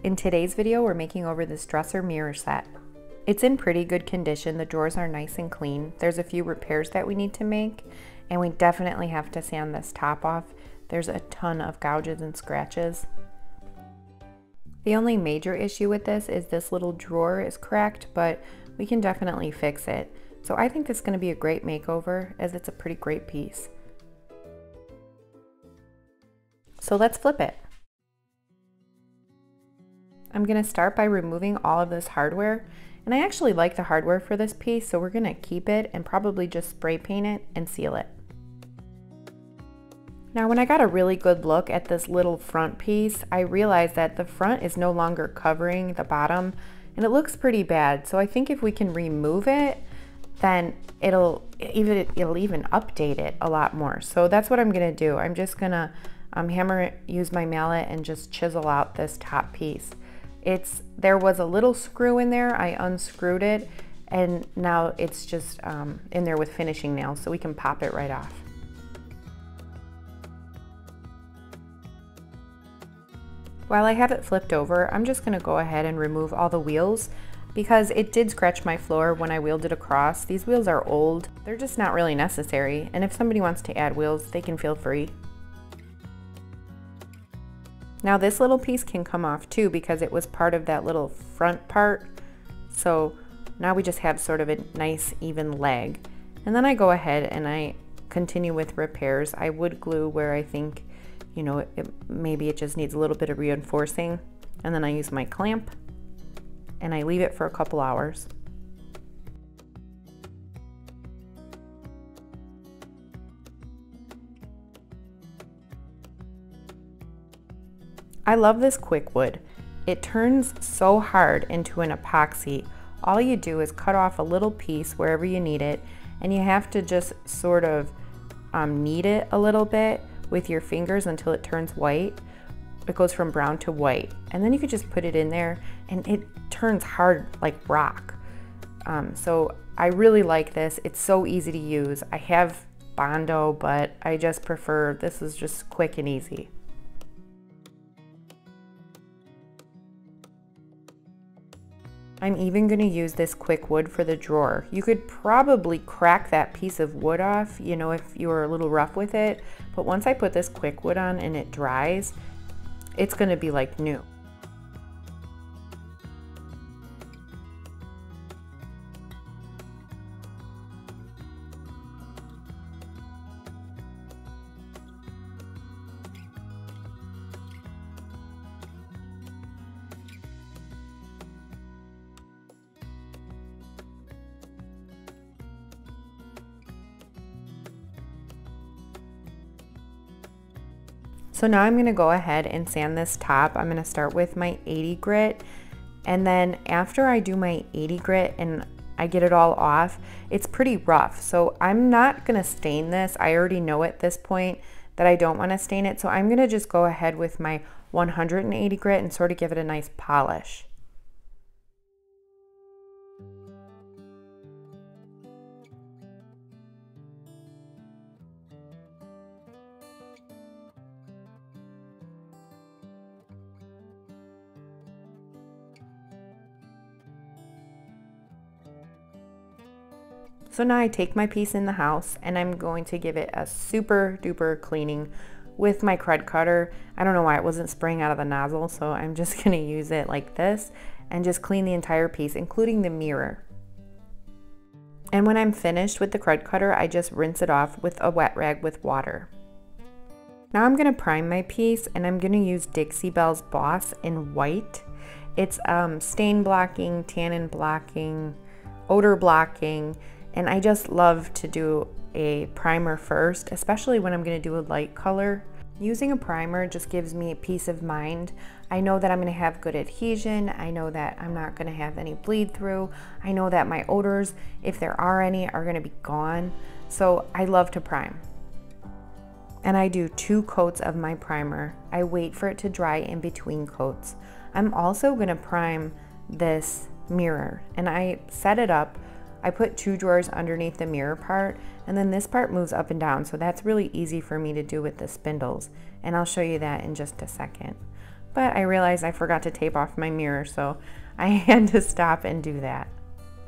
In today's video, we're making over this dresser mirror set. It's in pretty good condition. The drawers are nice and clean. There's a few repairs that we need to make, and we definitely have to sand this top off. There's a ton of gouges and scratches. The only major issue with this little drawer is cracked, but we can definitely fix it. So I think this is going to be a great makeover, as it's a pretty great piece. So let's flip it. I'm going to start by removing all of this hardware, and I actually like the hardware for this piece, so we're going to keep it and probably just spray paint it and seal it. Now when I got a really good look at this little front piece, I realized that the front is no longer covering the bottom, and it looks pretty bad. So I think if we can remove it, then it'll even update it a lot more. So that's what I'm going to do. I'm just going to use my mallet and just chisel out this top piece. There was a little screw in there. I unscrewed it, and now it's just in there with finishing nails, so we can pop it right off. While I have it flipped over, I'm just going to go ahead and remove all the wheels, because it did scratch my floor when I wheeled it across. These wheels are old. They're just not really necessary, and if somebody wants to add wheels, they can feel free. Now this little piece can come off too, because it was part of that little front part. So now we just have sort of a nice even leg. And then I go ahead and I continue with repairs. I would glue where I think, you know, maybe it just needs a little bit of reinforcing. And then I use my clamp and I leave it for a couple hours. I love this quick wood. It turns so hard into an epoxy. All you do is cut off a little piece wherever you need it, and you have to just sort of knead it a little bit with your fingers until it turns white. It goes from brown to white, and then you could just put it in there and it turns hard like rock. So I really like this. It's so easy to use. I have Bondo, but I just prefer, this is just quick and easy. I'm even going to use this quick wood for the drawer. You could probably crack that piece of wood off, you know, if you were a little rough with it, but once I put this quick wood on and it dries, it's going to be like new. So now I'm going to go ahead and sand this top. I'm going to start with my 80 grit, and then after I do my 80 grit and I get it all off, it's pretty rough. So I'm not going to stain this. I already know at this point that I don't want to stain it. So I'm going to just go ahead with my 180 grit and sort of give it a nice polish. So now I take my piece in the house and I'm going to give it a super duper cleaning with my crud cutter. I don't know why it wasn't spraying out of the nozzle, so I'm just going to use it like this and just clean the entire piece, including the mirror. And when I'm finished with the crud cutter, I just rinse it off with a wet rag with water. Now I'm going to prime my piece, and I'm going to use Dixie Belle's Boss in white. It's stain blocking, tannin blocking, odor blocking. And I just love to do a primer first, especially when I'm going to do a light color. Using a primer just gives me peace of mind. I know that I'm going to have good adhesion. I know that I'm not going to have any bleed through. I know that my odors, if there are any, are going to be gone. So I love to prime. And I do 2 coats of my primer. I wait for it to dry in between coats. I'm also going to prime this mirror, and I set it up. I put 2 drawers underneath the mirror part, and then this part moves up and down, so that's really easy for me to do with the spindles, and I'll show you that in just a second. but I realized I forgot to tape off my mirror, so I had to stop and do that.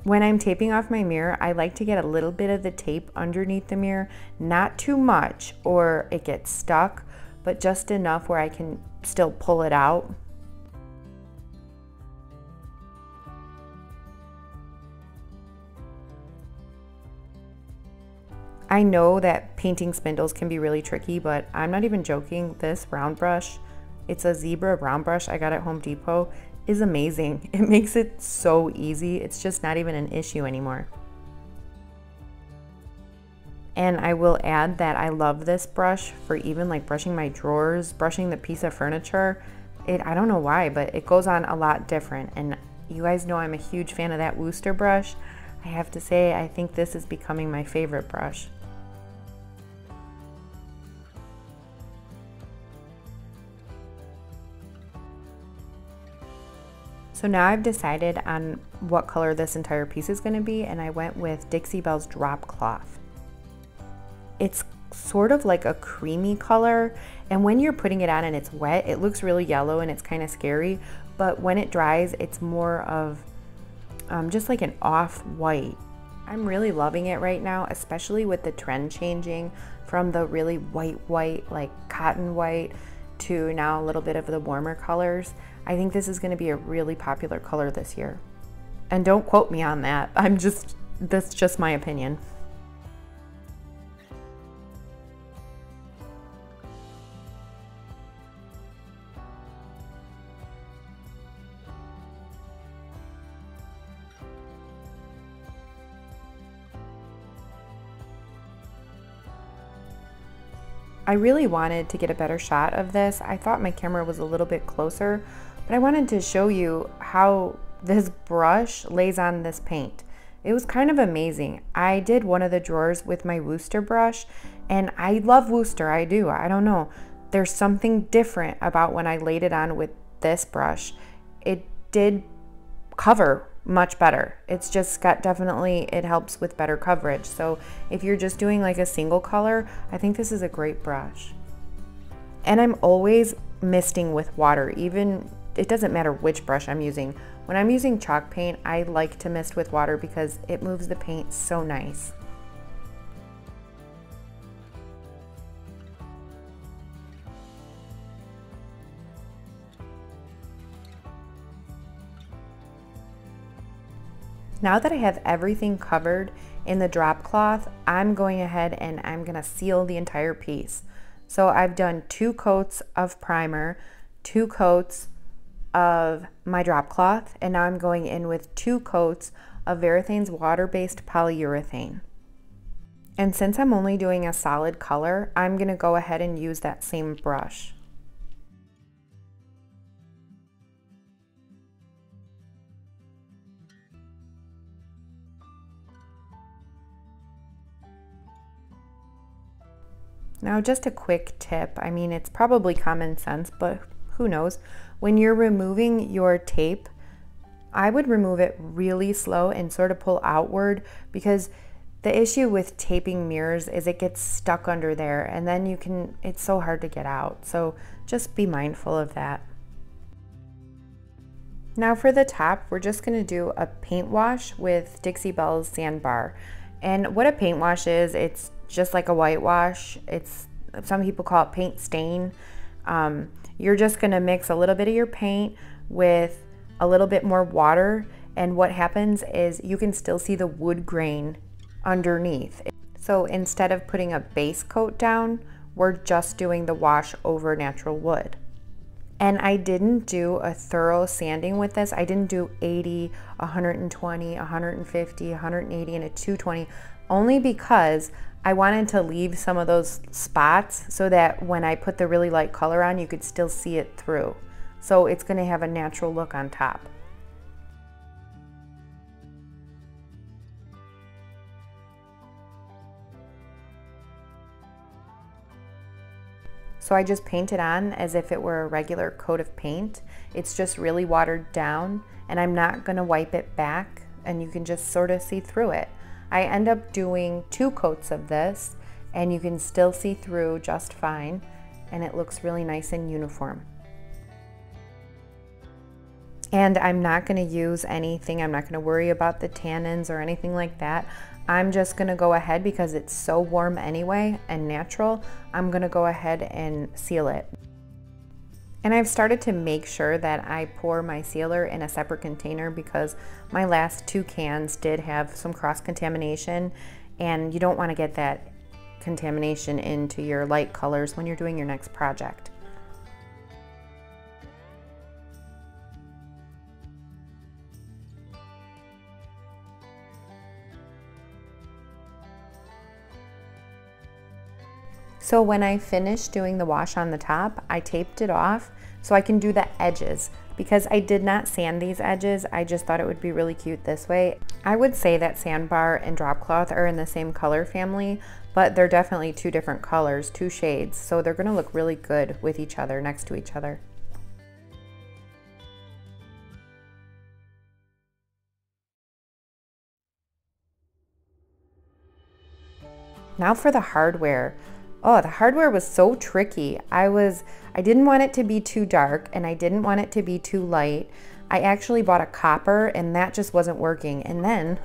When I'm taping off my mirror, I like to get a little bit of the tape underneath the mirror, not too much or it gets stuck, but just enough where I can still pull it out. I know that painting spindles can be really tricky, but I'm not even joking. This round brush, it's a zebra round brush I got at Home Depot, is amazing. It makes it so easy. It's just not even an issue anymore. And I will add that I love this brush for even like brushing my drawers, brushing the piece of furniture. I don't know why, but it goes on a lot different. And you guys know I'm a huge fan of that Wooster brush. I have to say, I think this is becoming my favorite brush. So now I've decided on what color this entire piece is going to be, and I went with Dixie Belle's drop cloth. It's sort of like a creamy color, and when you're putting it on and it's wet, it looks really yellow and it's kind of scary, but when it dries, it's more of just like an off-white. I'm really loving it right now, especially with the trend changing from the really white, like cotton white, to now a little bit of the warmer colors. I think this is going to be a really popular color this year. And don't quote me on that. That's just my opinion. I really wanted to get a better shot of this. I thought my camera was a little bit closer, but I wanted to show you how this brush lays on this paint. It was kind of amazing. I did one of the drawers with my Wooster brush, and I love Wooster, I do. I don't know. There's something different about when I laid it on with this brush. It did cover much better. It's just got definitely, it helps with better coverage. So if you're just doing like a single color, I think this is a great brush. And I'm always misting with water, even, it doesn't matter which brush I'm using. When I'm using chalk paint, I like to mist with water because it moves the paint so nice. Now that I have everything covered in the drop cloth, I'm going ahead and I'm gonna seal the entire piece. So I've done 2 coats of primer, 2 coats of my drop cloth, and now I'm going in with 2 coats of Varathane's water-based polyurethane. And since I'm only doing a solid color, I'm gonna go ahead and use that same brush. Now, just a quick tip, I mean, it's probably common sense, but who knows? When you're removing your tape, I would remove it really slow and sort of pull outward, because the issue with taping mirrors is it gets stuck under there and then it's so hard to get out. So just be mindful of that. Now for the top, we're just gonna do a paint wash with Dixie Belle's Sandbar. And what a paint wash is, it's just like a whitewash. Some people call it paint stain. You're just gonna mix a little bit of your paint with a little bit more water, and what happens is you can still see the wood grain underneath. So instead of putting a base coat down, we're just doing the wash over natural wood. And I didn't do a thorough sanding with this. I didn't do 80, 120, 150, 180, and a 220, only because I wanted to leave some of those spots so that when I put the really light color on, you could still see it through. So it's gonna have a natural look on top. So I just paint it on as if it were a regular coat of paint. It's just really watered down, and I'm not gonna wipe it back, and you can just sort of see through it. I end up doing 2 coats of this, and you can still see through just fine, and it looks really nice and uniform. And I'm not going to use anything. I'm not going to worry about the tannins or anything like that. I'm just going to go ahead, because it's so warm anyway and natural, I'm going to go ahead and seal it. And I've started to make sure that I pour my sealer in a separate container, because my last 2 cans did have some cross-contamination, and you don't want to get that contamination into your light colors when you're doing your next project. So when I finished doing the wash on the top, I taped it off so I can do the edges, because I did not sand these edges. I just thought it would be really cute this way. I would say that sandbar and drop cloth are in the same color family, but they're definitely 2 different colors, 2 shades, so they're gonna look really good with each other, next to each other. Now for the hardware. Oh, the hardware was so tricky. I didn't want it to be too dark, and I didn't want it to be too light. I actually bought a copper, and that just wasn't working. And then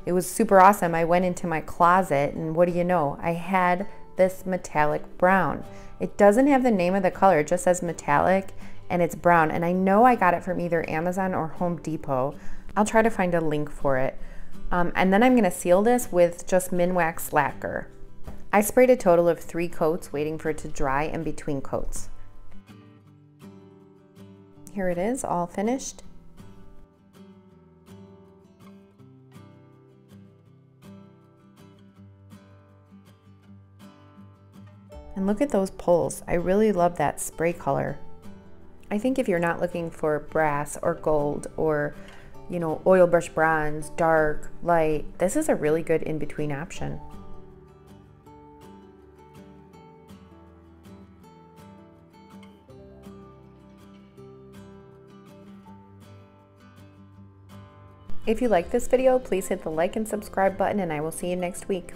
it was super awesome. I went into my closet, and what do you know? I had this metallic brown. It doesn't have the name of the color, it just says metallic, and it's brown. And I know I got it from either Amazon or Home Depot. I'll try to find a link for it. And then I'm gonna seal this with just Minwax lacquer. I sprayed a total of 3 coats, waiting for it to dry in between coats. Here it is, all finished. And look at those pulls. I really love that spray color. I think if you're not looking for brass or gold or, you know, oil brush bronze, dark, light, this is a really good in-between option. If you like this video, please hit the like and subscribe button, and I will see you next week.